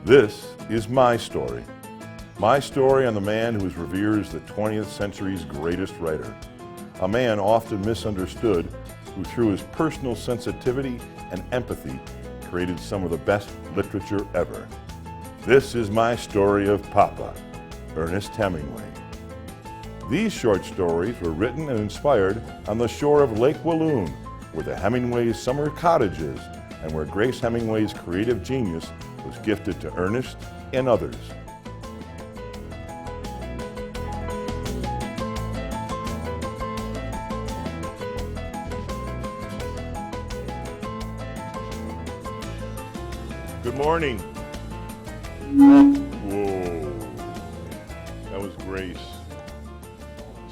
This is my story. My story on the man who is revered as the 20th century's greatest writer. A man often misunderstood who through his personal sensitivity and empathy created some of the best literature ever. This is my story of Papa, Ernest Hemingway. These short stories were written and inspired on the shore of Lake Walloon, where the Hemingway's summer cottage is, and where Grace Hemingway's creative genius was gifted to Ernest and others. Good morning. Whoa, that was Grace.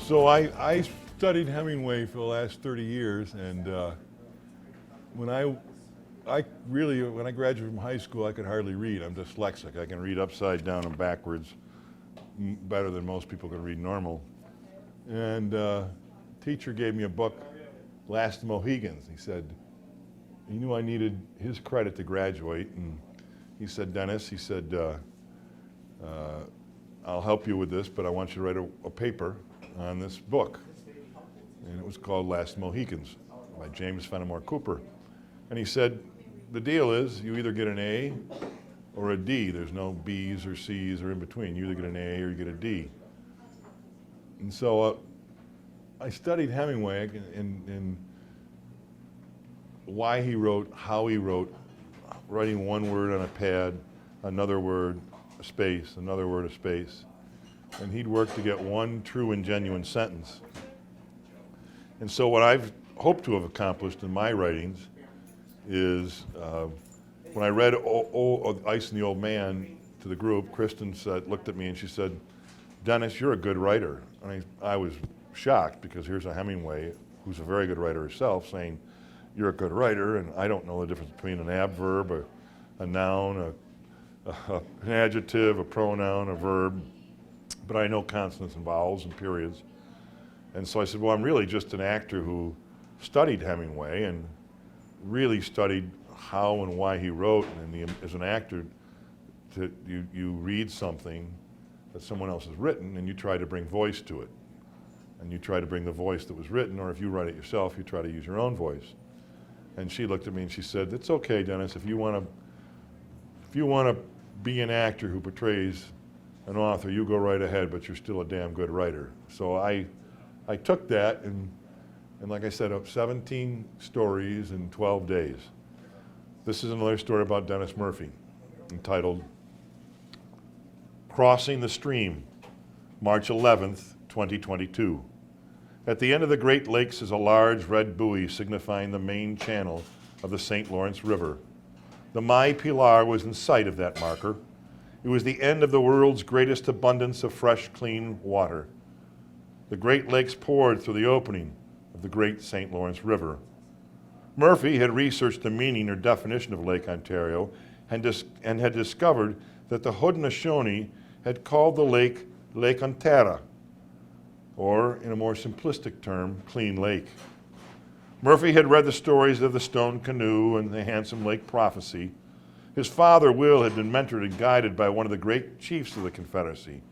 So I studied Hemingway for the last 30 years, and when I graduated from high school, I could hardly read. I'm dyslexic. I can read upside down and backwards better than most people can read normal. And teacher gave me a book, Last Mohicans. He said, he knew I needed his credit to graduate, and he said, Dennis, he said, I'll help you with this, but I want you to write a paper on this book. And it was called Last Mohicans by James Fenimore Cooper. And he said, the deal is you either get an A or a D. There's no B's or C's or in between. You either get an A or you get a D. And so I studied Hemingway and why he wrote, how he wrote, writing one word on a pad, another word, a space, another word, a space. And he'd work to get one true and genuine sentence. And so what I've hoped to have accomplished in my writings is when I read Ice and the Old Man to the group, Kristen looked at me and she said, Dennis, you're a good writer. And I was shocked because here's a Hemingway who's a very good writer herself saying, you're a good writer, and I don't know the difference between an adverb, a noun, an adjective, a pronoun, a verb, but I know consonants and vowels and periods. And so I said, well, I'm really just an actor who studied Hemingway and really studied how and why he wrote. And as an actor, you read something that someone else has written and you try to bring voice to it. And you try to bring the voice that was written, or if you write it yourself, you try to use your own voice. And she looked at me and she said, it's okay, Dennis, if you want to be an actor who portrays an author, you go right ahead, but you're still a damn good writer. So I took that and like I said, 17 stories in 12 days. This is another story about Dennis Murphy, entitled Crossing the Stream, March 11th, 2022. At the end of the Great Lakes is a large red buoy signifying the main channel of the St. Lawrence River. The Mai Pilar was in sight of that marker. It was the end of the world's greatest abundance of fresh, clean water. The Great Lakes poured through the opening of the Great St. Lawrence River. Murphy had researched the meaning or definition of Lake Ontario and had discovered that the Haudenosaunee had called the lake Lake Ontario, or in a more simplistic term, Clean Lake. Murphy had read the stories of the Stone Canoe and the Handsome Lake Prophecy. His father, Will, had been mentored and guided by one of the great chiefs of the Confederacy.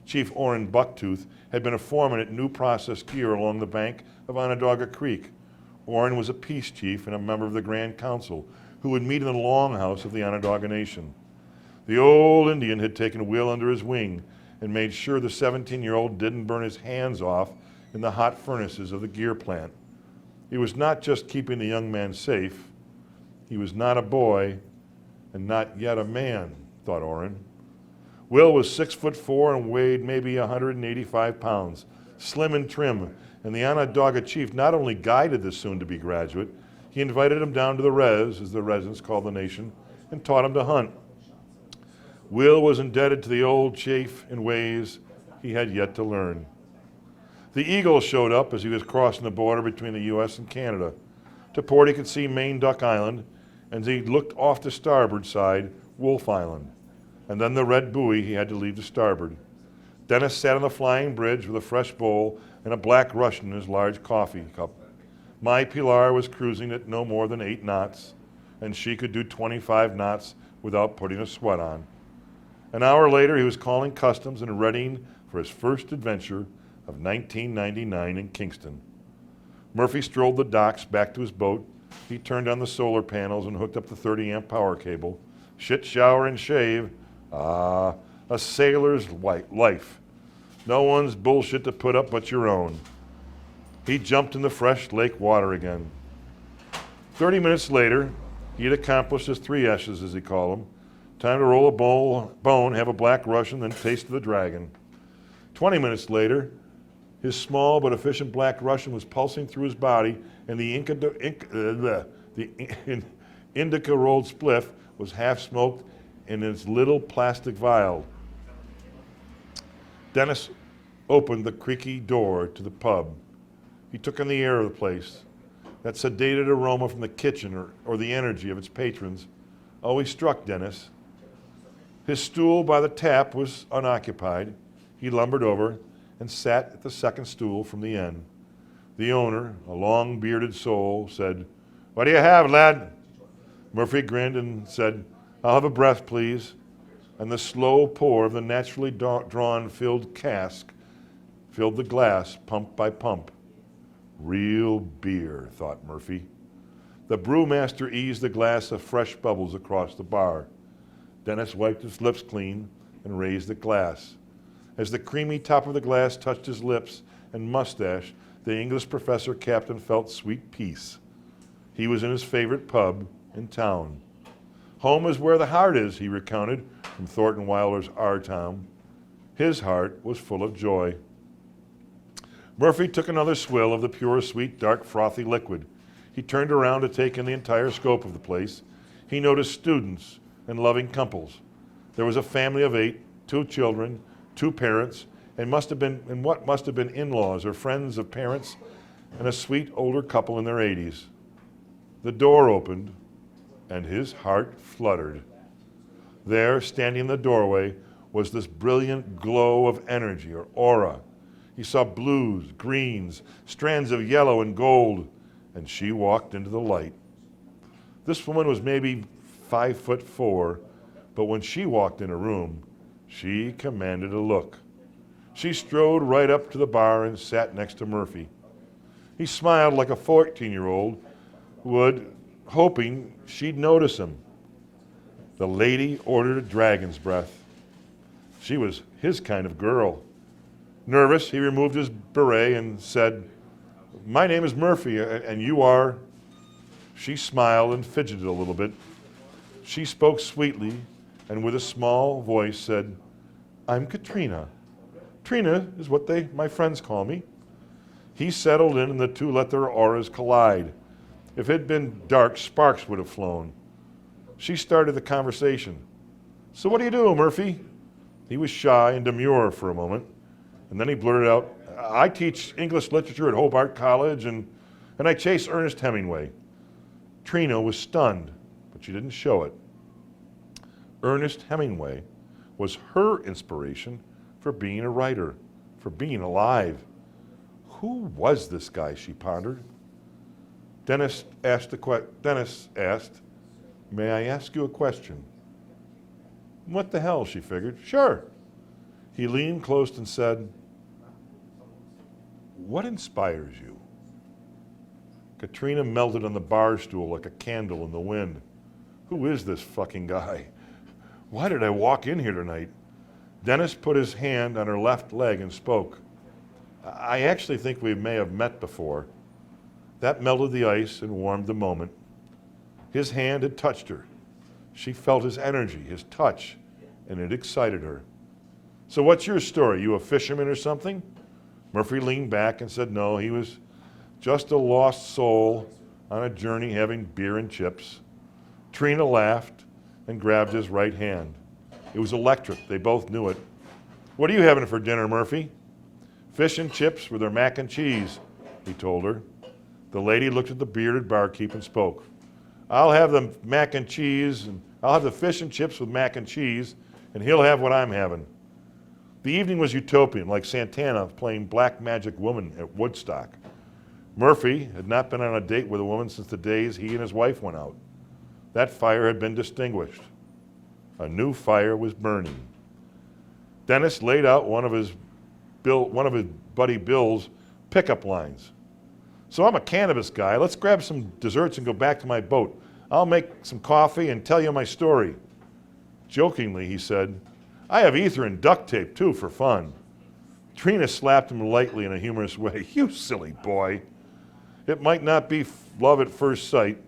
Chief Orrin Bucktooth had been a foreman at New Process Gear along the bank of Onondaga Creek. Orrin was a peace chief and a member of the Grand Council who would meet in the Longhouse of the Onondaga Nation. The old Indian had taken Will under his wing and made sure the 17-year-old didn't burn his hands off in the hot furnaces of the gear plant. He was not just keeping the young man safe. He was not a boy and not yet a man, thought Orrin. Will was 6'4" and weighed maybe 185 pounds, slim and trim, and the Onondaga chief not only guided the soon-to-be graduate, he invited him down to the res, as the residents called the nation, and taught him to hunt. Will was indebted to the old chief in ways he had yet to learn. The Eagle showed up as he was crossing the border between the U.S. and Canada. To port he could see Maine Duck Island, and as he looked off to starboard side, Wolf Island. And then the red buoy he had to leave to starboard. Dennis sat on the flying bridge with a fresh bowl and a Black Russian in his large coffee cup. Mai Pilar was cruising at no more than 8 knots, and she could do 25 knots without putting a sweat on. An hour later, he was calling customs and readying for his first adventure of 1999 in Kingston. Murphy strolled the docks back to his boat. He turned on the solar panels and hooked up the 30-amp power cable. Shit, shower, and shave. Ah, a sailor's life. No one's bullshit to put up but your own. He jumped in the fresh lake water again. 30 minutes later, he had accomplished his 3 S's, as he called them. Time to roll a bone, have a black Russian, then taste the dragon. 20 minutes later, his small but efficient black Russian was pulsing through his body, and the indica rolled spliff was half smoked in its little plastic vial. Dennis opened the creaky door to the pub. He took in the air of the place. That sedated aroma from the kitchen or the energy of its patrons always struck Dennis. His stool by the tap was unoccupied. He lumbered over and sat at the second stool from the end. The owner, a long-bearded soul, said, "What do you have, lad?" Murphy grinned and said, "I'll have a breath, please." And the slow pour of the naturally drawn filled cask filled the glass pump by pump. Real beer, thought Murphy. The brewmaster eased the glass of fresh bubbles across the bar. Dennis wiped his lips clean and raised the glass. As the creamy top of the glass touched his lips and mustache, the English professor captain felt sweet peace. He was in his favorite pub in town. Home is where the heart is, he recounted from Thornton Wilder's Our Town. His heart was full of joy. Murphy took another swill of the pure, sweet, dark, frothy liquid. He turned around to take in the entire scope of the place. He noticed students and loving couples. There was a family of 8, 2 children, 2 parents, and what must have been in-laws or friends of parents, and a sweet older couple in their 80s. The door opened, and his heart fluttered. There, standing in the doorway, was this brilliant glow of energy or aura. He saw blues, greens, strands of yellow and gold, and she walked into the light. This woman was maybe 5'4", but when she walked in a room, she commanded a look. She strode right up to the bar and sat next to Murphy. He smiled like a 14-year-old would, hoping she'd notice him. The lady ordered a dragon's breath. She was his kind of girl. Nervous, he removed his beret and said, "My name is Murphy, and you are?" She smiled and fidgeted a little bit. She spoke sweetly and with a small voice said, "I'm Katrina. Trina is what my friends call me." He settled in and the two let their auras collide. If it had been dark, sparks would have flown. She started the conversation. "So what do you do, Murphy?" He was shy and demure for a moment, and then he blurted out, "I teach English literature at Hobart College, and I chase Ernest Hemingway." Trina was stunned, but she didn't show it. Ernest Hemingway was her inspiration for being a writer, for being alive. Who was this guy, she pondered. Dennis asked, "May I ask you a question?" What the hell, she figured. Sure. He leaned close and said, "What inspires you?" Katrina melted on the bar stool like a candle in the wind. Who is this fucking guy? Why did I walk in here tonight? Dennis put his hand on her left leg and spoke. "I actually think we may have met before." That melted the ice and warmed the moment. His hand had touched her. She felt his energy, his touch, and it excited her. "So what's your story? You a fisherman or something?" Murphy leaned back and said no, he was just a lost soul on a journey having beer and chips. Trina laughed and grabbed his right hand. It was electric. They both knew it. "What are you having for dinner, Murphy?" "Fish and chips with their mac and cheese," he told her. The lady looked at the bearded barkeep and spoke. I'll have the mac and cheese, and I'll have the fish and chips with mac and cheese, and he'll have what I'm having." The evening was utopian, like Santana playing Black Magic Woman at Woodstock. Murphy had not been on a date with a woman since the days he and his wife went out. That fire had been distinguished. A new fire was burning. Dennis laid out one of his buddy Bill's pickup lines. So I'm a cannabis guy. Let's grab some desserts and go back to my boat. I'll make some coffee and tell you my story. Jokingly, he said, I have ether and duct tape too for fun. Trina slapped him lightly in a humorous way. You silly boy. It might not be love at first sight,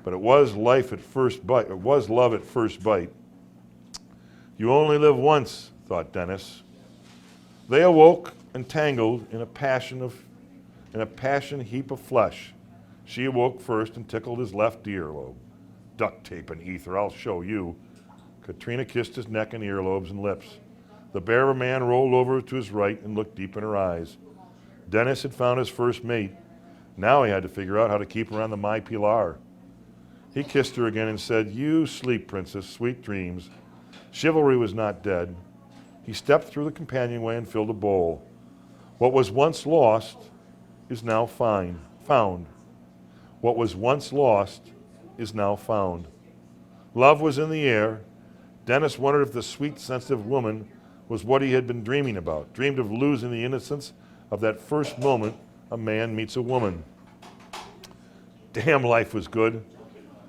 but it was life at first bite. It was love at first bite. You only live once, thought Dennis. They awoke entangled in a passion heap of flesh. She awoke first and tickled his left earlobe. Duct tape and ether, I'll show you. Katrina kissed his neck and earlobes and lips. The bear of a man rolled over to his right and looked deep in her eyes. Dennis had found his first mate. Now he had to figure out how to keep her on the My Pilar. He kissed her again and said, You sleep, princess, sweet dreams. Chivalry was not dead. He stepped through the companionway and filled a bowl. What was once lost is now found. What was once lost is now found. Love was in the air. Dennis wondered if the sweet, sensitive woman was what he had been dreaming about, dreamed of losing the innocence of that first moment a man meets a woman. Damn, life was good.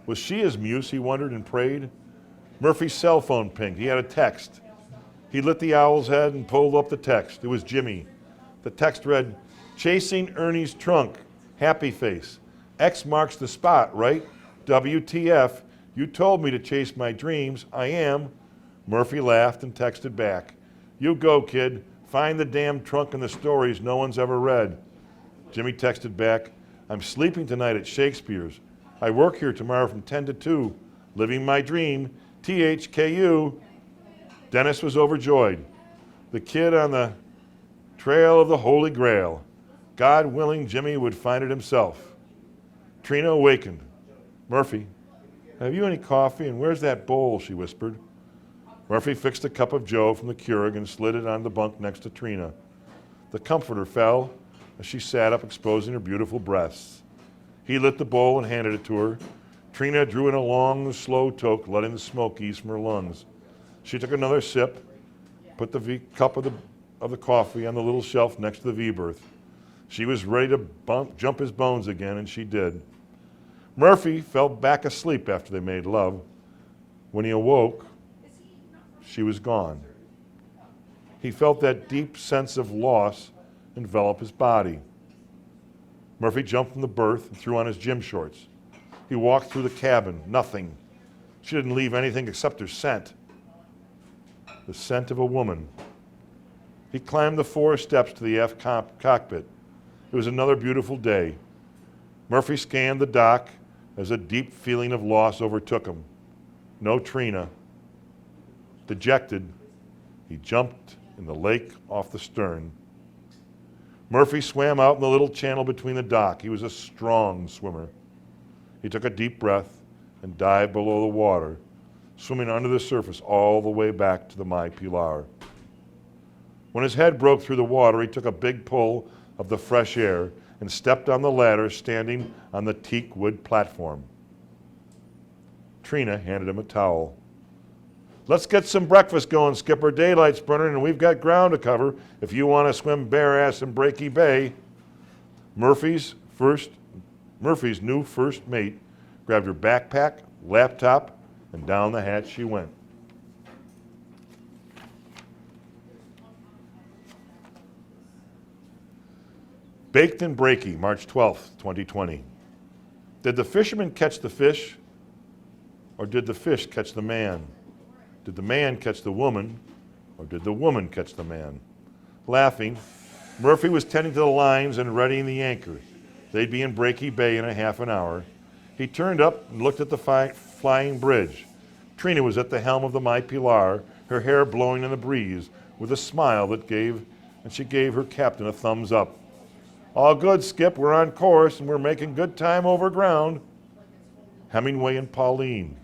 Was she his muse, he wondered and prayed? Murphy's cell phone pinged. He had a text. He lit the owl's head and pulled up the text. It was Jimmy. The text read, Chasing Ernie's trunk, happy face. X marks the spot, right? WTF, you told me to chase my dreams. I am. Murphy laughed and texted back. You go, kid. Find the damn trunk in the stories no one's ever read. Jimmy texted back, I'm sleeping tonight at Shakespeare's. I work here tomorrow from 10 to 2. Living my dream. THKU. Dennis was overjoyed. The kid on the trail of the Holy Grail. God willing, Jimmy would find it himself. Trina awakened. Murphy, have you any coffee, and where's that bowl, she whispered. Murphy fixed a cup of joe from the Keurig and slid it on the bunk next to Trina. The comforter fell as she sat up, exposing her beautiful breasts. He lit the bowl and handed it to her. Trina drew in a long, slow toke, letting the smoke ease from her lungs. She took another sip, put the cup of the coffee on the little shelf next to the V-berth. She was ready to jump his bones again, and she did. Murphy fell back asleep after they made love. When he awoke, she was gone. He felt that deep sense of loss envelop his body. Murphy jumped from the berth and threw on his gym shorts. He walked through the cabin, nothing. She didn't leave anything except her scent. The scent of a woman. He climbed the 4 steps to the aft cockpit. It was another beautiful day. Murphy scanned the dock as a deep feeling of loss overtook him. No Trina. Dejected, he jumped in the lake off the stern. Murphy swam out in the little channel between the dock. He was a strong swimmer. He took a deep breath and dived below the water, swimming under the surface all the way back to the My Pilar. When his head broke through the water, he took a big pull of the fresh air and stepped on the ladder standing on the teak wood platform. Trina handed him a towel. Let's get some breakfast going, Skipper. Daylight's burning and we've got ground to cover if you want to swim bare ass in Breaky Bay. Murphy's new first mate grabbed her backpack, laptop, and down the hatch she went. Baked in Breaky, March 12th, 2020. Did the fisherman catch the fish, or did the fish catch the man? Did the man catch the woman, or did the woman catch the man? Laughing, Murphy was tending to the lines and readying the anchor. They'd be in Breaky Bay in a half an hour. He turned up and looked at the flying bridge. Trina was at the helm of the My Pilar, her hair blowing in the breeze, with a smile she gave her captain a thumbs up. All good, Skip, we're on course and we're making good time over ground. Hemingway and Pauline.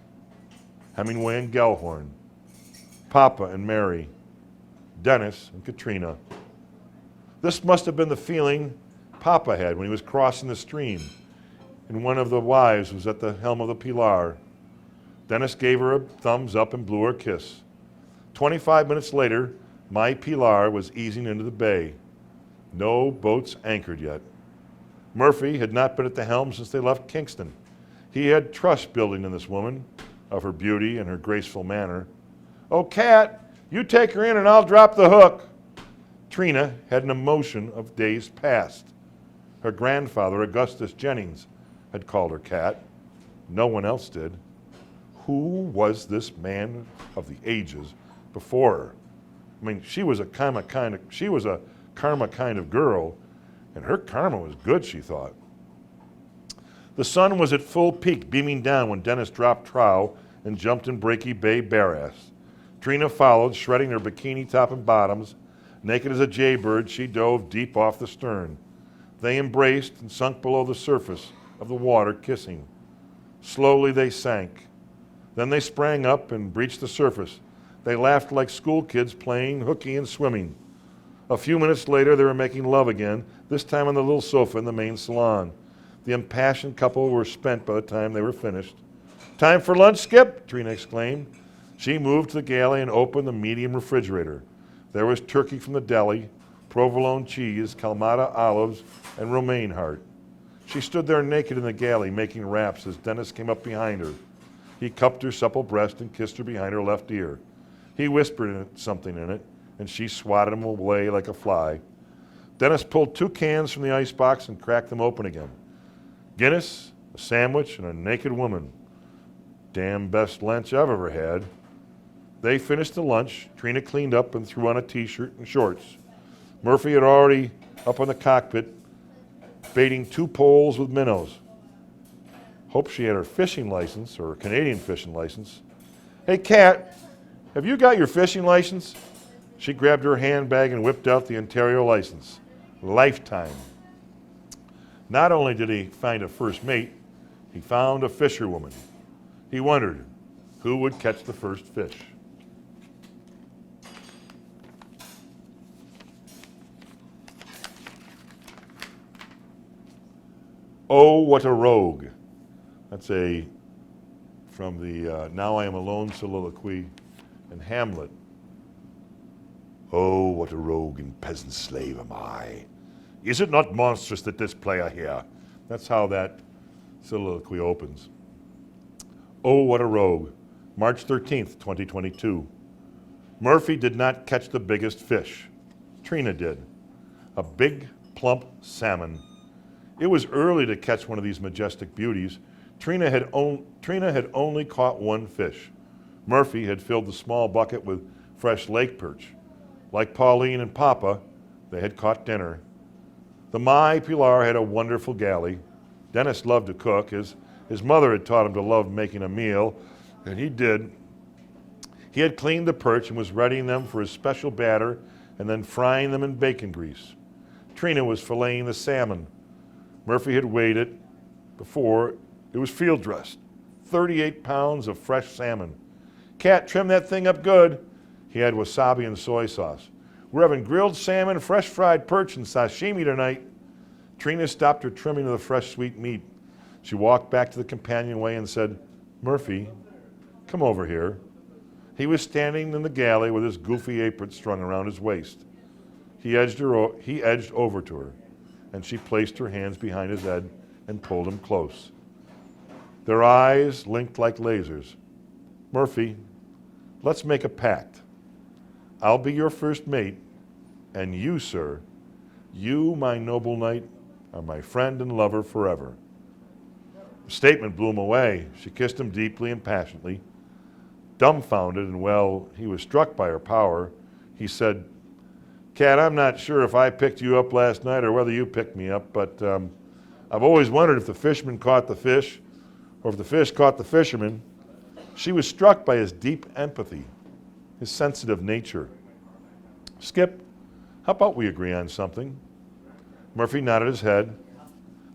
Hemingway and Gellhorn. Papa and Mary. Dennis and Katrina. This must have been the feeling Papa had when he was crossing the stream, and one of the wives was at the helm of the Pilar. Dennis gave her a thumbs up and blew her a kiss. 25 minutes later, My Pilar was easing into the bay. No boats anchored yet. Murphy had not been at the helm since they left Kingston. He had trust building in this woman, of her beauty and her graceful manner. "Oh, Cat, you take her in and I'll drop the hook." Trina had an emotion of days past. Her grandfather, Augustus Jennings, had called her Cat. No one else did. Who was this man of the ages before her? I mean, she was a karma kind of girl, and her karma was good, she thought. The sun was at full peak, beaming down when Dennis dropped trow and jumped in Breaky Bay bare-ass. Trina followed, shredding her bikini top and bottoms. Naked as a jaybird, she dove deep off the stern. They embraced and sunk below the surface of the water, kissing. Slowly they sank. Then they sprang up and breached the surface. They laughed like school kids playing hooky and swimming. A few minutes later, they were making love again, this time on the little sofa in the main salon. The impassioned couple were spent by the time they were finished. "Time for lunch, Skip," Trina exclaimed. She moved to the galley and opened the medium refrigerator. There was turkey from the deli, provolone cheese, Kalamata olives, and romaine heart. She stood there naked in the galley making wraps as Dennis came up behind her. He cupped her supple breast and kissed her behind her left ear. He whispered something in it, and she swatted him away like a fly. Dennis pulled 2 cans from the icebox and cracked them open again. Guinness, a sandwich, and a naked woman. Damn best lunch I've ever had. They finished the lunch. Trina cleaned up and threw on a t-shirt and shorts. Murphy had already up on the cockpit, baiting 2 poles with minnows. Hope she had her fishing license, or her Canadian fishing license. "Hey, Cat, have you got your fishing license?" She grabbed her handbag and whipped out the Ontario license. Lifetime. Not only did he find a first mate, he found a fisherwoman. He wondered who would catch the first fish. Oh, what a rogue. That's from the Now I Am Alone soliloquy in Hamlet. "Oh, what a rogue and peasant slave am I. Is it not monstrous that this player here?" That's how that soliloquy opens. Oh, what a rogue. March 13th, 2022. Murphy did not catch the biggest fish. Trina did. A big, plump salmon. It was early to catch one of these majestic beauties. Trina had only caught 1 fish. Murphy had filled the small bucket with fresh lake perch. Like Pauline and Papa, they had caught dinner. The My Pilar had a wonderful galley. Dennis loved to cook. His mother had taught him to love making a meal, and he did. He had cleaned the perch and was readying them for his special batter and then frying them in bacon grease. Trina was filleting the salmon. Murphy had weighed it before. It was field dressed. 38 pounds of fresh salmon. "Cat, trim that thing up good." He had wasabi and soy sauce. "We're having grilled salmon, fresh fried perch, and sashimi tonight." Trina stopped her trimming of the fresh sweet meat. She walked back to the companionway and said, "Murphy, come over here." He was standing in the galley with his goofy apron strung around his waist. He edged over to her, and she placed her hands behind his head and pulled him close. Their eyes linked like lasers. "Murphy, let's make a pact. I'll be your first mate, and you, sir, you, my noble knight, are my friend and lover forever." The statement blew him away. She kissed him deeply and passionately. Dumbfounded, and well, he was struck by her power, he said, "Cat, I'm not sure if I picked you up last night or whether you picked me up, but I've always wondered if the fisherman caught the fish or if the fish caught the fisherman." She was struck by his deep empathy, his sensitive nature. "Skip, how about we agree on something?" Murphy nodded his head.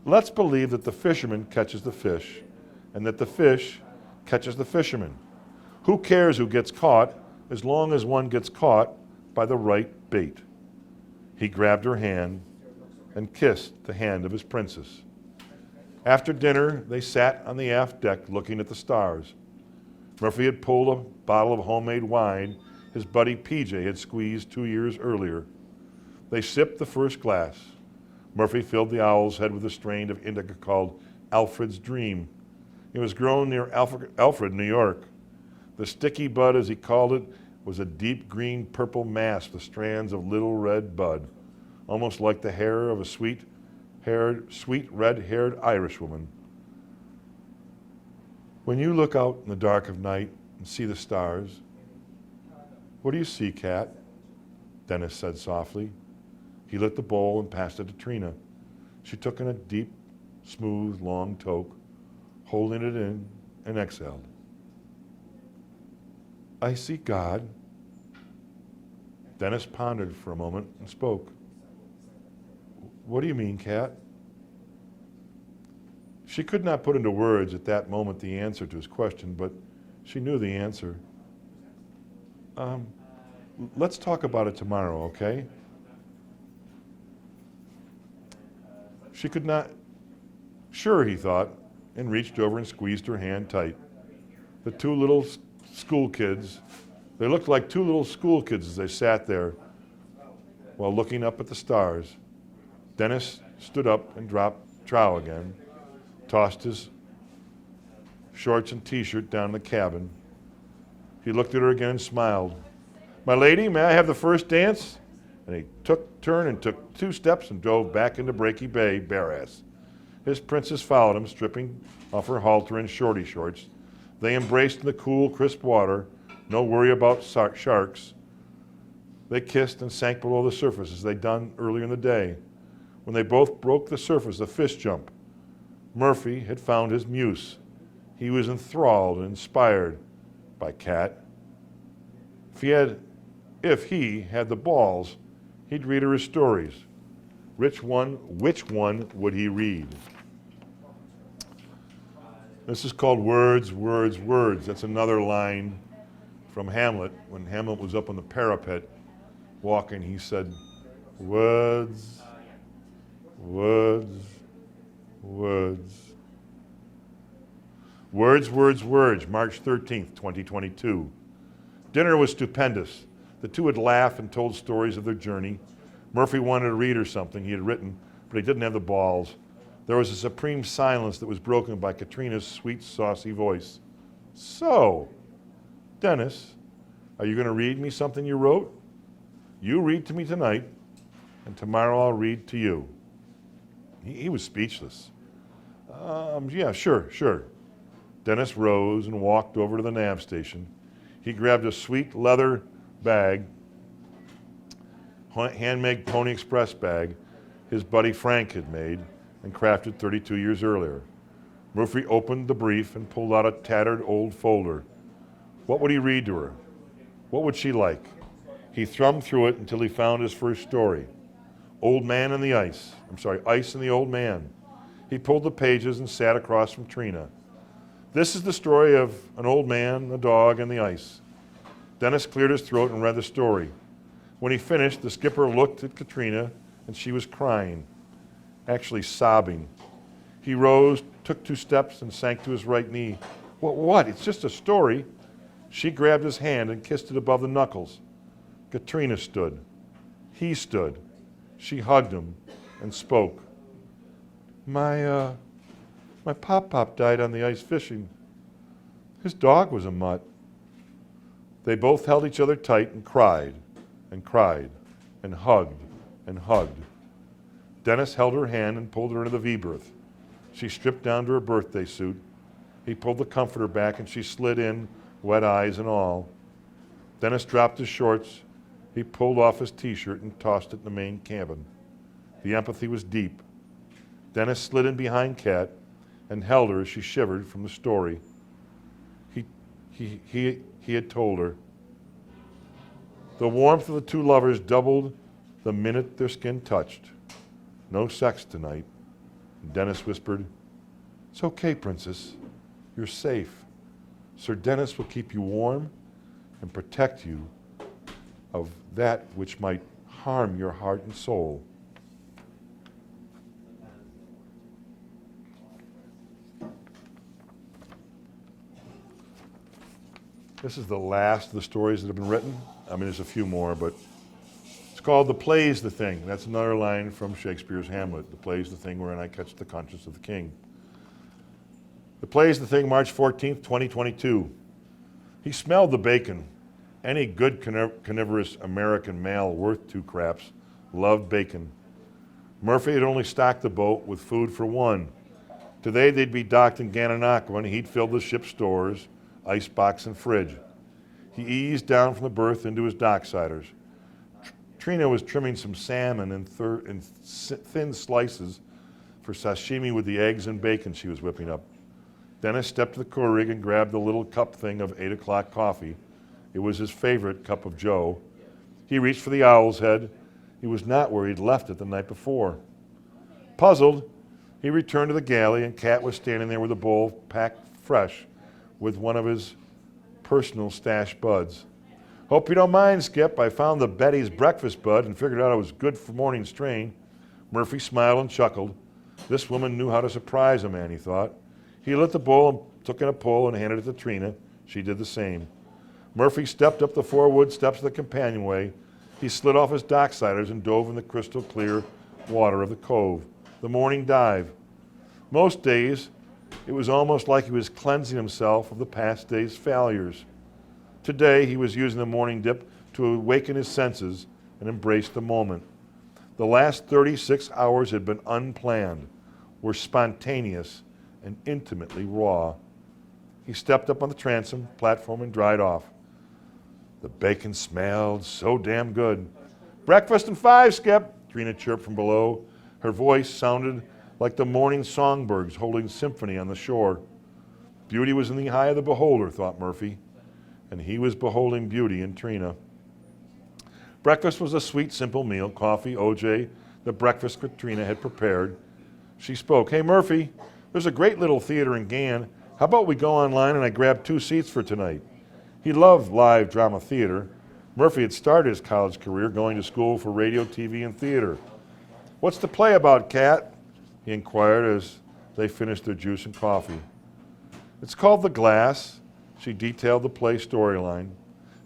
"Let's believe that the fisherman catches the fish and that the fish catches the fisherman. Who cares who gets caught as long as one gets caught by the right bait?" He grabbed her hand and kissed the hand of his princess. After dinner, they sat on the aft deck looking at the stars. Murphy had pulled a bottle of homemade wine his buddy PJ had squeezed 2 years earlier. They sipped the first glass. Murphy filled the owl's head with a strain of indica called Alfred's Dream. It was grown near Alfred, New York. The sticky bud, as he called it, was a deep green purple mass with strands of little red bud, almost like the hair of a sweet red-haired Irish woman. When you look out in the dark of night and see the stars, what do you see, Cat? Dennis said softly. He lit the bowl and passed it to Trina. She took in a deep, smooth, long toke, holding it in and exhaled. I see God. Dennis pondered for a moment and spoke. What do you mean, Cat? She could not put into words at that moment the answer to his question, but she knew the answer. Let's talk about it tomorrow, okay? She could not. Sure, he thought, and reached over and squeezed her hand tight. The two little school kids, they looked like two little school kids as they sat there while looking up at the stars. Dennis stood up and dropped trowel again, tossed his shorts and t-shirt down in the cabin. He looked at her again and smiled. My lady, may I have the first dance? And he took 2 steps and drove back into Breaky Bay, bare-ass. His princess followed him, stripping off her halter and shorty shorts. They embraced in the cool, crisp water, no worry about sharks. They kissed and sank below the surface as they'd done earlier in the day. When they both broke the surface, a fist jump. Murphy had found his muse. He was enthralled and inspired by Cat. If he had the balls, he'd read her his stories. Which one would he read? This is called Words, Words, Words. That's another line from Hamlet. When Hamlet was up on the parapet walking, he said, words, words, words. Words, Words, Words, March 13th, 2022. Dinner was stupendous. The two had laughed and told stories of their journey. Murphy wanted to read her something he had written, but he didn't have the balls. There was a supreme silence that was broken by Katrina's sweet, saucy voice. So, Dennis, are you going to read me something you wrote? You read to me tonight, and tomorrow I'll read to you. He was speechless. Yeah, sure. Dennis rose and walked over to the nav station. He grabbed a sweet leather bag, handmade Pony Express bag his buddy Frank had made and crafted 32 years earlier. Murphy opened the brief and pulled out a tattered old folder. What would he read to her? What would she like? He thumbed through it until he found his first story. Ice and the Old Man. He pulled the pages and sat across from Trina. This is the story of an old man, a dog, and the ice. Dennis cleared his throat and read the story. When he finished, the skipper looked at Katrina, and she was crying, actually sobbing. He rose, took 2 steps, and sank to his right knee. What? It's just a story. She grabbed his hand and kissed it above the knuckles. Katrina stood. He stood. She hugged him and spoke. My pop-pop died on the ice fishing. His dog was a mutt. They both held each other tight and cried and cried and hugged and hugged. Dennis held her hand and pulled her into the V-berth. She stripped down to her birthday suit. He pulled the comforter back and she slid in, wet eyes and all. Dennis dropped his shorts. He pulled off his t-shirt and tossed it in the main cabin. The empathy was deep. Dennis slid in behind Kat and held her as she shivered from the story he had told her. The warmth of the two lovers doubled the minute their skin touched. No sex tonight. Dennis whispered, "It's okay, Princess. You're safe. Sir Dennis will keep you warm and protect you of that which might harm your heart and soul." This is the last of the stories that have been written. I mean, there's a few more, but it's called The Play's the Thing. That's another line from Shakespeare's Hamlet. The play's the thing wherein I catch the conscience of the king. The Play's the Thing, March 14th, 2022. He smelled the bacon. Any good carnivorous American male worth two craps loved bacon. Murphy had only stocked the boat with food for one. Today they'd be docked in Gananoque when he'd filled the ship's stores, icebox and fridge. He eased down from the berth into his docksiders. Trina was trimming some salmon in thin slices for sashimi with the eggs and bacon she was whipping up. Dennis stepped to the Keurig and grabbed the little cup thing of 8 o'clock coffee. It was his favorite cup of joe. He reached for the owl's head. He was not where he'd left it the night before. Puzzled, he returned to the galley, and Cat was standing there with a bowl packed fresh with one of his personal stash buds. Hope you don't mind, Skip. I found the Betty's breakfast bud and figured out it was good for morning strain. Murphy smiled and chuckled. This woman knew how to surprise a man, he thought. He lit the bowl and took in a pull and handed it to Trina. She did the same. Murphy stepped up the 4 wood steps of the companionway. He slid off his docksiders and dove in the crystal clear water of the cove. The morning dive. Most days, it was almost like he was cleansing himself of the past day's failures. Today, he was using the morning dip to awaken his senses and embrace the moment. The last 36 hours had been unplanned, were spontaneous, and intimately raw. He stepped up on the transom platform and dried off. The bacon smelled so damn good. Breakfast in 5, Skip, Trina chirped from below. Her voice sounded like the morning songbirds holding symphony on the shore. Beauty was in the eye of the beholder, thought Murphy, and he was beholding beauty in Trina. Breakfast was a sweet, simple meal, coffee, OJ, the breakfast Katrina had prepared. She spoke. Hey, Murphy, there's a great little theater in Gann. How about we go online and I grab 2 seats for tonight? He loved live drama theater. Murphy had started his college career going to school for radio, TV, and theater. What's the play about, Cat? He inquired as they finished their juice and coffee. It's called The Glass. She detailed the play storyline.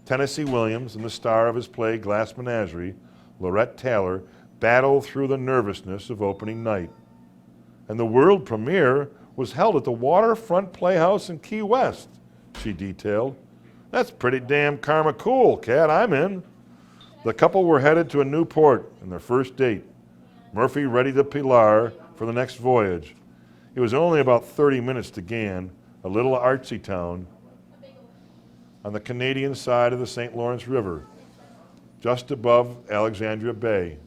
Tennessee Williams and the star of his play Glass Menagerie, Lorette Taylor, battle through the nervousness of opening night. And the world premiere was held at the Waterfront Playhouse in Key West, she detailed. That's pretty damn karma cool, Cat. I'm in. The couple were headed to a new port in their first date. Murphy ready to Pilar for the next voyage. It was only about 30 minutes to Gann, a little artsy town on the Canadian side of the St. Lawrence River, just above Alexandria Bay.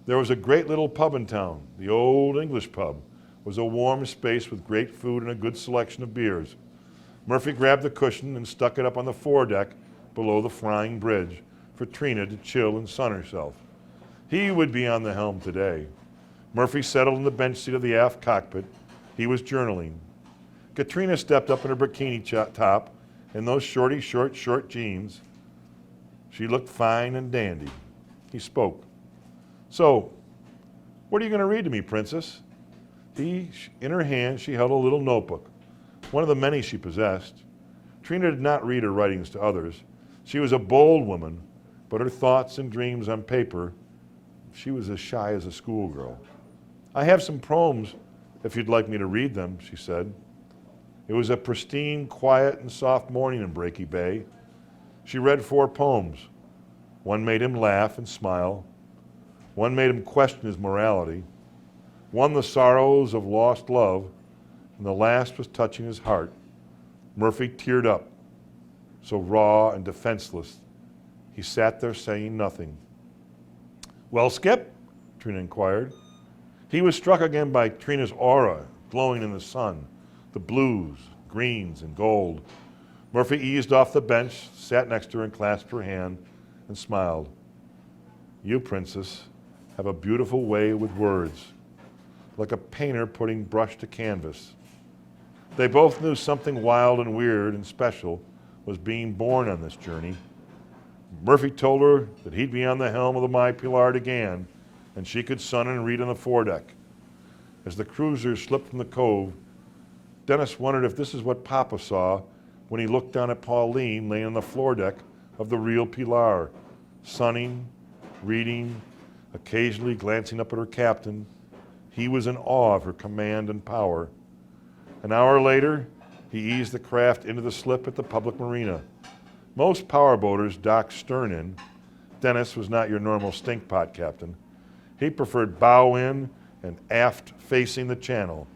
There was a great little pub in town. The Old English Pub was a warm space with great food and a good selection of beers. Murphy grabbed the cushion and stuck it up on the foredeck below the flying bridge for Trina to chill and sun herself. He would be on the helm today. Murphy settled in the bench seat of the aft cockpit. He was journaling. Katrina stepped up in her bikini top and those short jeans. She looked fine and dandy. He spoke. So, what are you going to read to me, Princess? In her hand, she held a little notebook, one of the many she possessed. Trina did not read her writings to others. She was a bold woman, but her thoughts and dreams on paper, she was as shy as a schoolgirl. I have some poems if you'd like me to read them, she said. It was a pristine, quiet, and soft morning in Breaky Bay. She read 4 poems. One made him laugh and smile. One made him question his morality. One, the sorrows of lost love. And the last was touching his heart. Murphy teared up, so raw and defenseless. He sat there saying nothing. Well, Skip? Trina inquired. He was struck again by Trina's aura glowing in the sun, the blues, greens, and gold. Murphy eased off the bench, sat next to her and clasped her hand and smiled. You, Princess, have a beautiful way with words, like a painter putting brush to canvas. They both knew something wild and weird and special was being born on this journey. Murphy told her that he'd be on the helm of the My Pilar to Gann, and she could sun and read on the foredeck. As the cruiser slipped from the cove, Dennis wondered if this is what Papa saw when he looked down at Pauline laying on the floor deck of the real Pilar, sunning, reading, occasionally glancing up at her captain. He was in awe of her command and power. An hour later, he eased the craft into the slip at the public marina. Most powerboaters docked stern in. Dennis was not your normal stinkpot captain. He preferred bow in and aft facing the channel.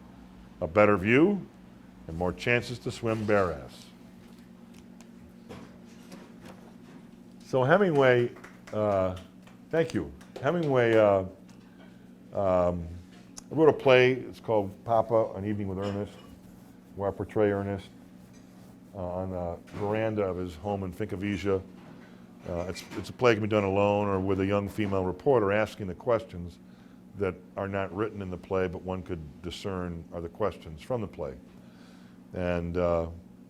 A better view and more chances to swim bare ass. So Hemingway, thank you. Hemingway wrote a play, it's called Papa, An Evening with Ernest, where I portray Ernest on the veranda of his home in Fincavigia. It's a play that can be done alone or with a young female reporter asking the questions that are not written in the play, but one could discern are the questions from the play. And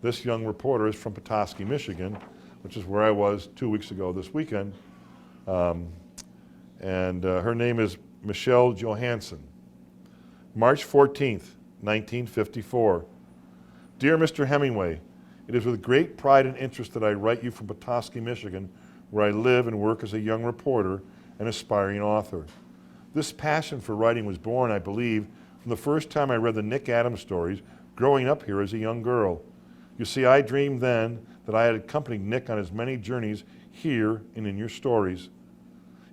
this young reporter is from Petoskey, Michigan, which is where I was 2 weeks ago this weekend. And her name is Michelle Johansson. March 14th, 1954. Dear Mr. Hemingway, it is with great pride and interest that I write you from Petoskey, Michigan, where I live and work as a young reporter and aspiring author. This passion for writing was born, I believe, from the first time I read the Nick Adams stories growing up here as a young girl. You see, I dreamed then that I had accompanied Nick on his many journeys here and in your stories.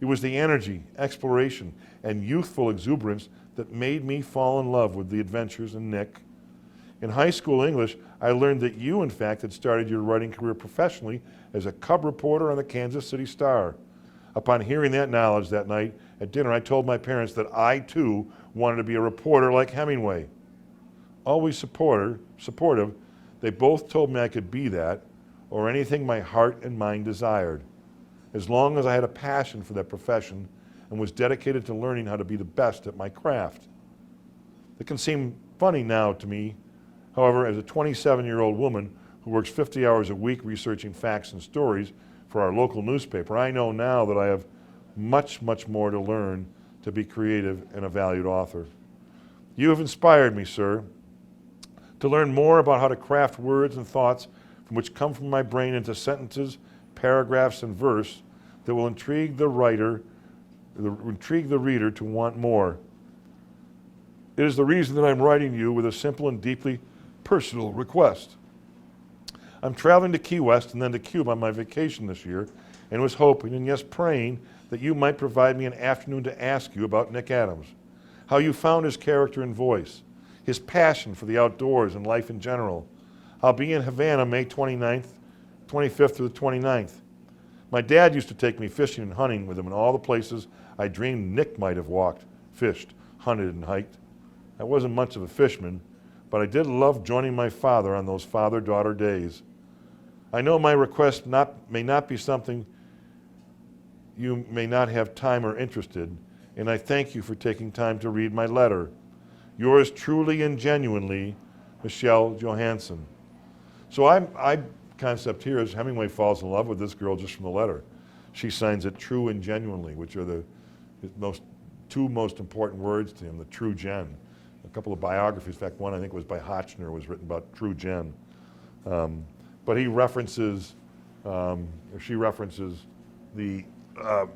It was the energy, exploration, and youthful exuberance that made me fall in love with the adventures in Nick. In high school English, I learned that you, in fact, had started your writing career professionally as a cub reporter on the Kansas City Star. Upon hearing that knowledge that night at dinner, I told my parents that I, too, wanted to be a reporter like Hemingway. Always supportive, they both told me I could be that, or anything my heart and mind desired, as long as I had a passion for that profession and was dedicated to learning how to be the best at my craft. It can seem funny now to me, however, as a 27-year-old woman who works 50 hours a week researching facts and stories for our local newspaper, I know now that I have much, much more to learn to be creative and a valued author. You have inspired me, sir, to learn more about how to craft words and thoughts from which come from my brain into sentences, paragraphs, and verse that will intrigue the reader to want more. It is the reason that I'm writing you with a simple and deeply personal request. I'm traveling to Key West and then to Cuba on my vacation this year, and was hoping, and yes, praying, that you might provide me an afternoon to ask you about Nick Adams, how you found his character and voice, his passion for the outdoors and life in general. I'll be in Havana May 25th through the 29th. My dad used to take me fishing and hunting with him in all the places I dreamed Nick might have walked, fished, hunted, and hiked. I wasn't much of a fisherman, but I did love joining my father on those father-daughter days. I know my request may not be something you may not have time or interest in, and I thank you for taking time to read my letter. Yours truly and genuinely, Michelle Johansson. So my concept here is Hemingway falls in love with this girl just from the letter. She signs it true and genuinely, which are the two most important words to him, the true gen. A couple of biographies, in fact, one I think was by Hotchner, was written about true gen. But he references, or she references the, the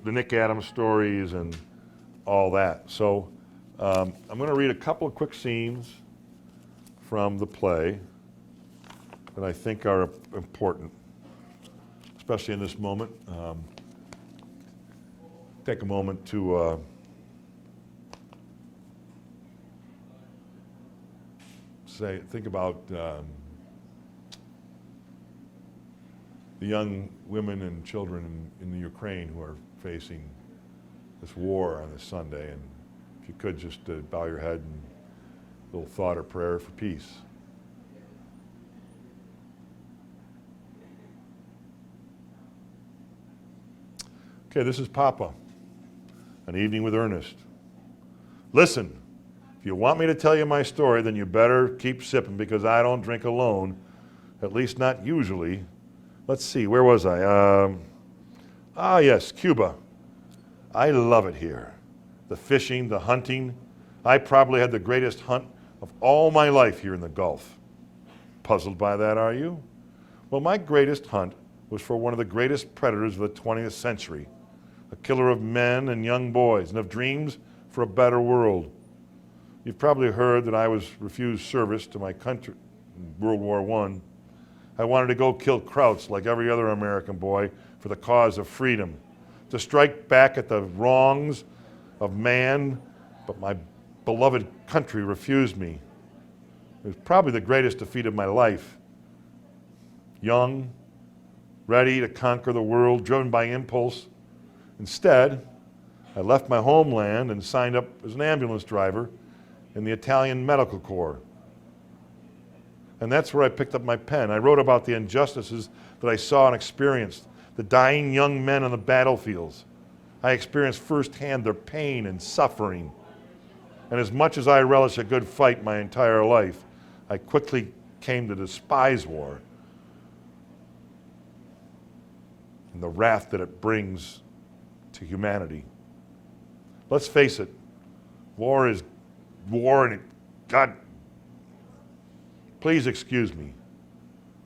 Nick Adams stories and all that. So I'm going to read a couple of quick scenes from the play that I think are important, especially in this moment. Take a moment to think about the young women and children in the Ukraine who are facing this war on this Sunday. And if you could just bow your head and a little thought or prayer for peace. Okay, this is Papa, An Evening with Ernest. Listen, if you want me to tell you my story, then you better keep sipping because I don't drink alone, at least not usually. Let's see, where was I? Yes, Cuba. I love it here. The fishing, the hunting. I probably had the greatest hunt of all my life here in the Gulf. Puzzled by that, are you? Well, my greatest hunt was for one of the greatest predators of the 20th century, a killer of men and young boys and of dreams for a better world. You've probably heard that I was refused service to my country in World War I. I wanted to go kill Krauts like every other American boy for the cause of freedom, to strike back at the wrongs of man, but my beloved country refused me. It was probably the greatest defeat of my life. Young, ready to conquer the world, driven by impulse. Instead, I left my homeland and signed up as an ambulance driver in the Italian Medical Corps. And that's where I picked up my pen. I wrote about the injustices that I saw and experienced, the dying young men on the battlefields. I experienced firsthand their pain and suffering. And as much as I relish a good fight my entire life, I quickly came to despise war and the wrath that it brings to humanity. Let's face it, war is war, and God, please excuse me,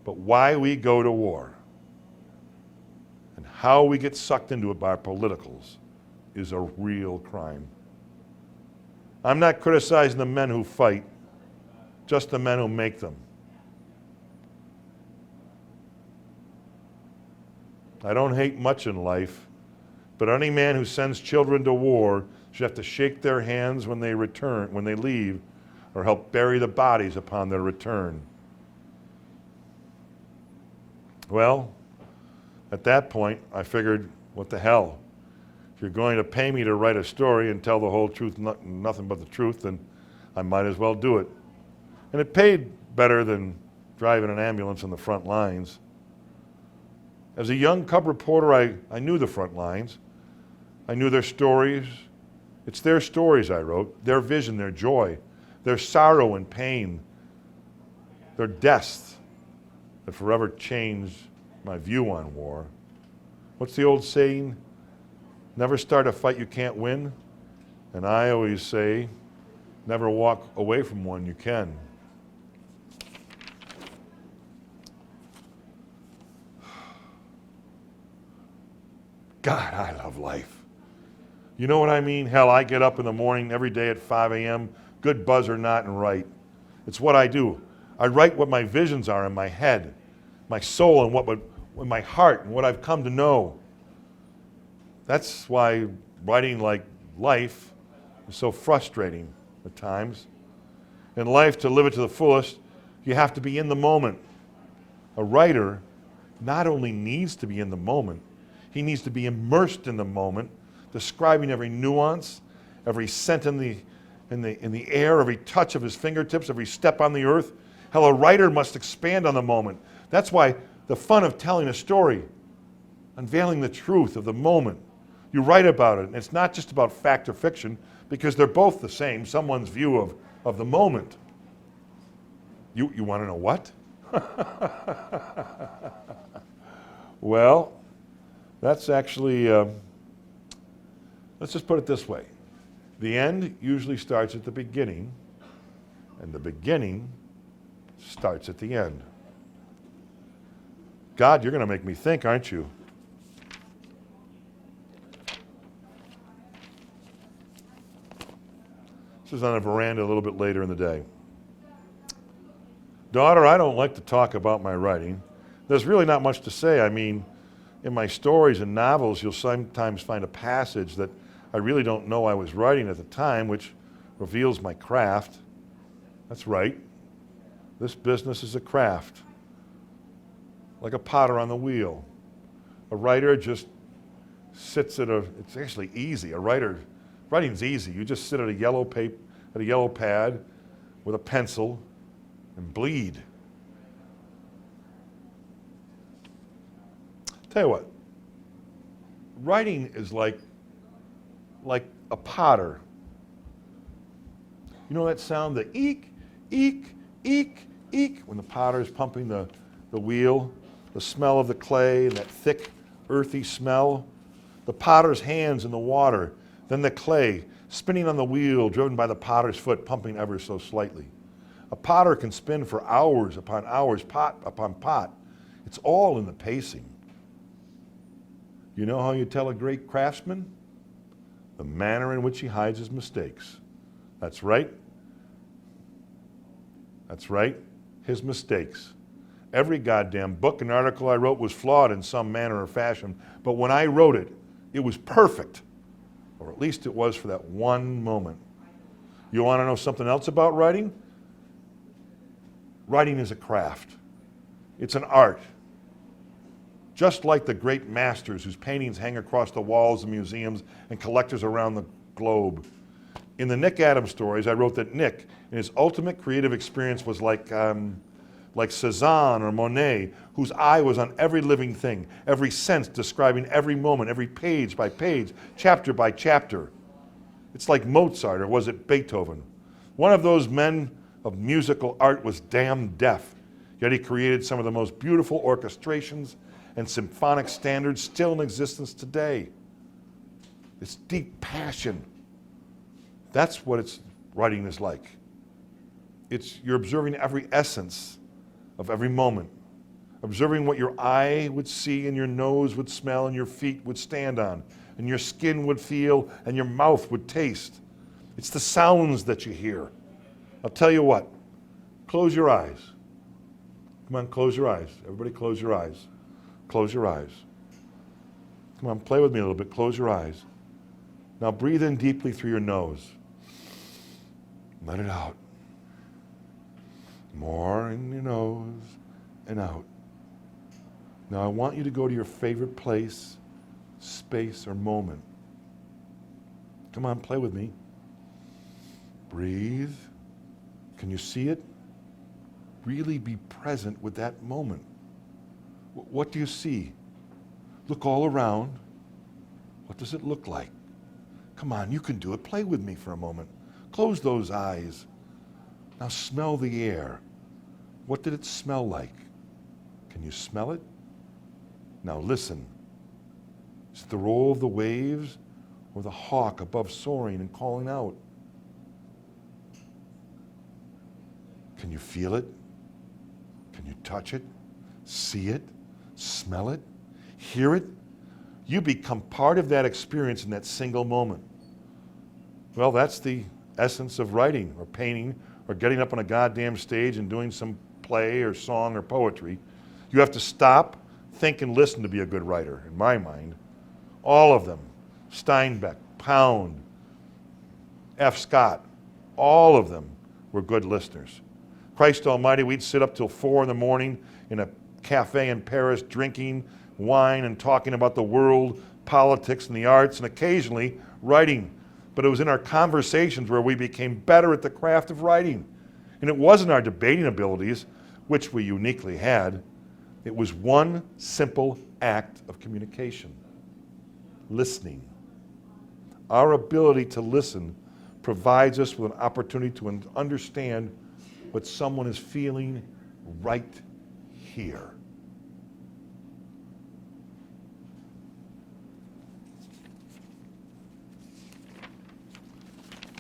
but why we go to war and how we get sucked into it by our politicals is a real crime. I'm not criticizing the men who fight, just the men who make them. I don't hate much in life, but any man who sends children to war should have to shake their hands when they return, when they leave, or help bury the bodies upon their return. Well, at that point, I figured, what the hell? If you're going to pay me to write a story and tell the whole truth, nothing but the truth, then I might as well do it. And it paid better than driving an ambulance on the front lines. As a young cub reporter, I knew the front lines. I knew their stories. It's their stories I wrote, their vision, their joy, their sorrow and pain, their deaths that forever changed my view on war. What's the old saying? Never start a fight you can't win. And I always say, never walk away from one you can. God, I love life. You know what I mean? Hell, I get up in the morning every day at 5 a.m., good buzz or not, and write. It's what I do. I write what my visions are in my head, my soul, and what in my heart, and what I've come to know. That's why writing like life is so frustrating at times. In life, to live it to the fullest, you have to be in the moment. A writer not only needs to be in the moment, he needs to be immersed in the moment, describing every nuance, every scent in the air, every touch of his fingertips, every step on the earth. Hell, a writer must expand on the moment. That's why the fun of telling a story, unveiling the truth of the moment. You write about it, and it's not just about fact or fiction, because they're both the same, someone's view of the moment. You want to know what? Well, that's actually, let's just put it this way. The end usually starts at the beginning, and the beginning starts at the end. God, you're going to make me think, aren't you? This is on a veranda a little bit later in the day. Daughter, I don't like to talk about my writing. There's really not much to say. I mean, in my stories and novels, you'll sometimes find a passage that I really don't know I was writing at the time, which reveals my craft. That's right. This business is a craft, like a potter on the wheel. A writer just sits it's actually easy. Writing's easy. You just sit at a yellow pad with a pencil and bleed. Tell you what, writing is like a potter. You know that sound, the eek, eek, eek, eek, when the potter is pumping the wheel, the smell of the clay and that thick, earthy smell, the potter's hands in the water, then the clay spinning on the wheel driven by the potter's foot pumping ever so slightly. A potter can spin for hours upon hours, pot upon pot. It's all in the pacing. You know how you tell a great craftsman? The manner in which he hides his mistakes. That's right. That's right. His mistakes. Every goddamn book and article I wrote was flawed in some manner or fashion, but when I wrote it, it was perfect. Or at least it was for that one moment. You want to know something else about writing? Writing is a craft. It's an art. Just like the great masters whose paintings hang across the walls of museums and collectors around the globe. In the Nick Adams stories, I wrote that Nick, in his ultimate creative experience, was like Cezanne or Monet, whose eye was on every living thing, every sense describing every moment, every page by page, chapter by chapter. It's like Mozart, or was it Beethoven? One of those men of musical art was damn deaf, yet he created some of the most beautiful orchestrations and symphonic standards still in existence today. This deep passion. That's what writing is like. You're observing every essence of every moment, observing what your eye would see and your nose would smell and your feet would stand on and your skin would feel and your mouth would taste. It's the sounds that you hear. I'll tell you what, close your eyes. Come on, close your eyes. Everybody close your eyes. Close your eyes. Come on, play with me a little bit. Close your eyes. Now breathe in deeply through your nose. Let it out. More in your nose and out. Now I want you to go to your favorite place, space, or moment. Come on, play with me. Breathe. Can you see it? Really be present with that moment. What do you see? Look all around. What does it look like? Come on, you can do it. Play with me for a moment. Close those eyes. Now smell the air. What did it smell like? Can you smell it? Now listen. Is it the roll of the waves or the hawk above soaring and calling out? Can you feel it? Can you touch it? See it? Smell it? Hear it? You become part of that experience in that single moment. Well, that's the essence of writing or painting or getting up on a goddamn stage and doing some play or song or poetry. You have to stop, think, and listen to be a good writer, in my mind. All of them. Steinbeck, Pound, F. Scott, all of them were good listeners. Christ Almighty, we'd sit up till 4 a.m. in a cafe in Paris drinking wine and talking about the world, politics, and the arts, and occasionally writing. But it was in our conversations where we became better at the craft of writing. And it wasn't our debating abilities, which we uniquely had. It was one simple act of communication. Listening. Our ability to listen provides us with an opportunity to understand what someone is feeling right here.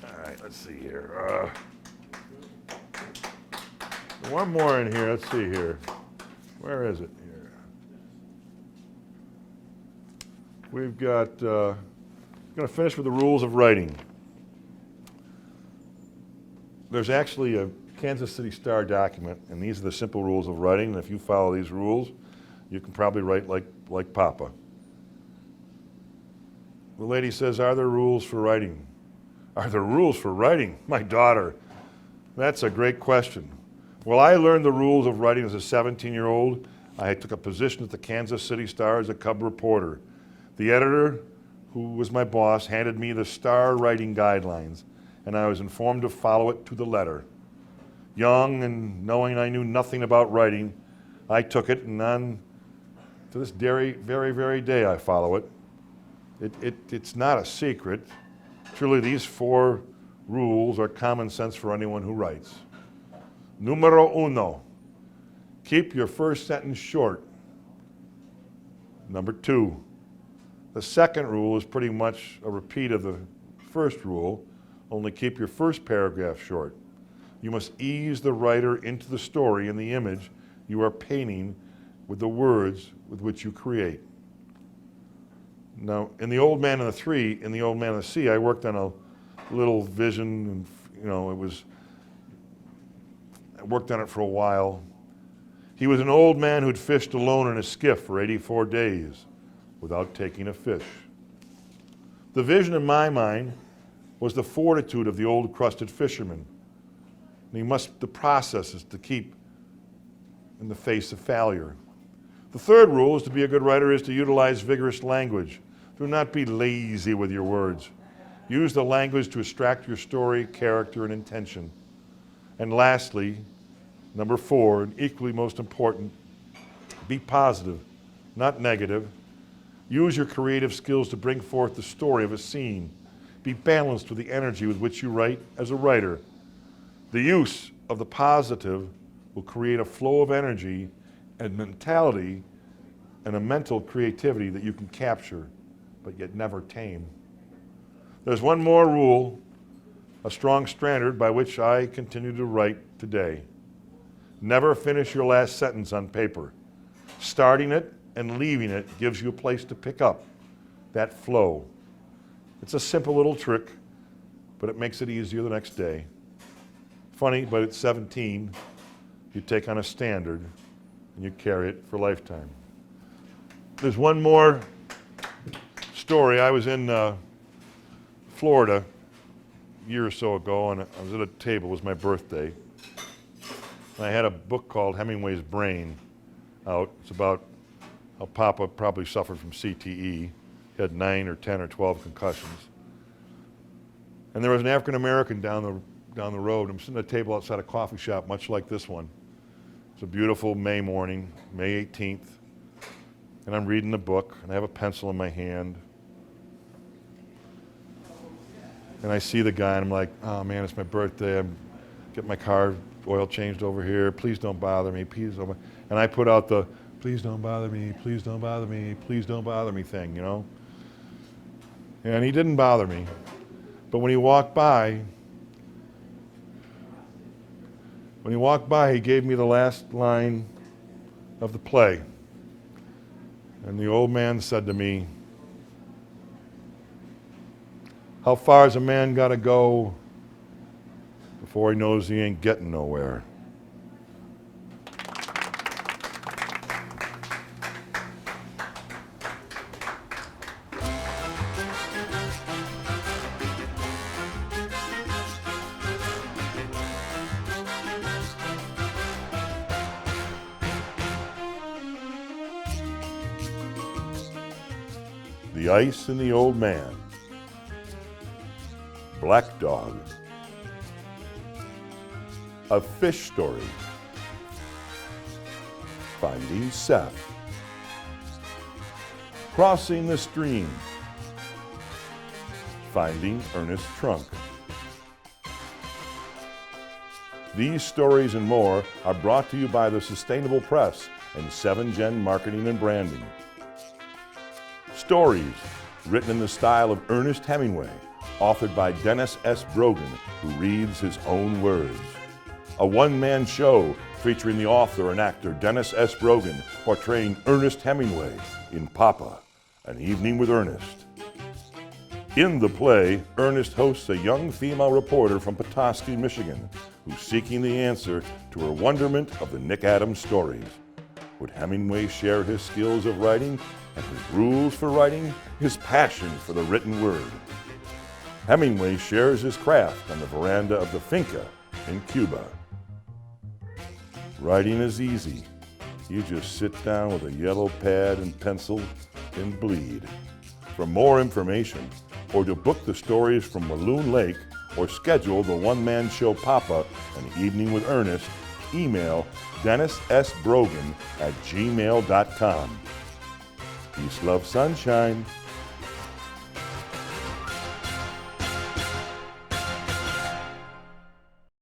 All right, let's see here. One more in here. Let's see here. Where is it here? We've got, going to finish with the rules of writing. There's actually a Kansas City Star document, and these are the simple rules of writing. And if you follow these rules, you can probably write like Papa. The lady says, are there rules for writing? Are there rules for writing? My daughter. That's a great question. Well, I learned the rules of writing as a 17-year-old. I took a position at the Kansas City Star as a cub reporter. The editor, who was my boss, handed me the Star writing guidelines, and I was informed to follow it to the letter. Young and knowing I knew nothing about writing, I took it, and to this very, very day I follow it. It's not a secret. Truly, these 4 rules are common sense for anyone who writes. Numero uno, keep your first sentence short. Number 2, the second rule is pretty much a repeat of the first rule, only keep your first paragraph short. You must ease the writer into the story and the image you are painting with the words with which you create. Now, in The Old Man and the Three, in The Old Man and the Sea, I worked on a little vision, and I worked on it for a while. He was an old man who'd fished alone in a skiff for 84 days without taking a fish. The vision in my mind was the fortitude of the old crusted fisherman. The process is to keep in the face of failure. The third rule is to be a good writer is to utilize vigorous language. Do not be lazy with your words. Use the language to extract your story, character, and intention. And lastly, number 4, and equally most important, be positive, not negative. Use your creative skills to bring forth the story of a scene. Be balanced with the energy with which you write as a writer. The use of the positive will create a flow of energy and mentality and a mental creativity that you can capture, but yet never tame. There's one more rule, a strong standard by which I continue to write today. Never finish your last sentence on paper. Starting it and leaving it gives you a place to pick up that flow. It's a simple little trick, but it makes it easier the next day. Funny, but at 17, you take on a standard and you carry it for a lifetime. There's one more story. I was in Florida a year or so ago, and I was at a table. It was my birthday. And I had a book called Hemingway's Brain out. It's about how Papa probably suffered from CTE. He had 9 or 10 or 12 concussions. And there was an African American down the road. I'm sitting at a table outside a coffee shop, much like this one. It's a beautiful May morning, May 18th. And I'm reading the book, and I have a pencil in my hand. And I see the guy, and I'm like, oh man, it's my birthday. I'm getting my car oil changed over here. Please don't bother me. Please don't. And I put out the, please don't bother me, please don't bother me, please don't bother me thing, you know? And he didn't bother me. But when he walked by, he gave me the last line of the play. And the old man said to me, how far's a man got to go before he knows he ain't getting nowhere? The Ice and the Old Man, Black Dog, A Fish Story, Finding Seth, Crossing the Stream, Finding Ernest's Trunk. These stories and more are brought to you by the Sustainable Press and 7gen Marketing and Branding. Stories written in the style of Ernest Hemingway, authored by Dennis S. Brogan, who reads his own words. A one-man show featuring the author and actor Dennis S. Brogan portraying Ernest Hemingway in Papa, An Evening with Ernest. In the play, Ernest hosts a young female reporter from Petoskey, Michigan, who's seeking the answer to her wonderment of the Nick Adams stories. Would Hemingway share his skills of writing and his rules for writing, his passion for the written word? Hemingway shares his craft on the veranda of the Finca in Cuba. Writing is easy. You just sit down with a yellow pad and pencil and bleed. For more information, or to book the stories from Walloon Lake, or schedule the one-man show Papa, An Evening with Ernest, email DennisSBrogan@gmail.com. Peace, love, sunshine.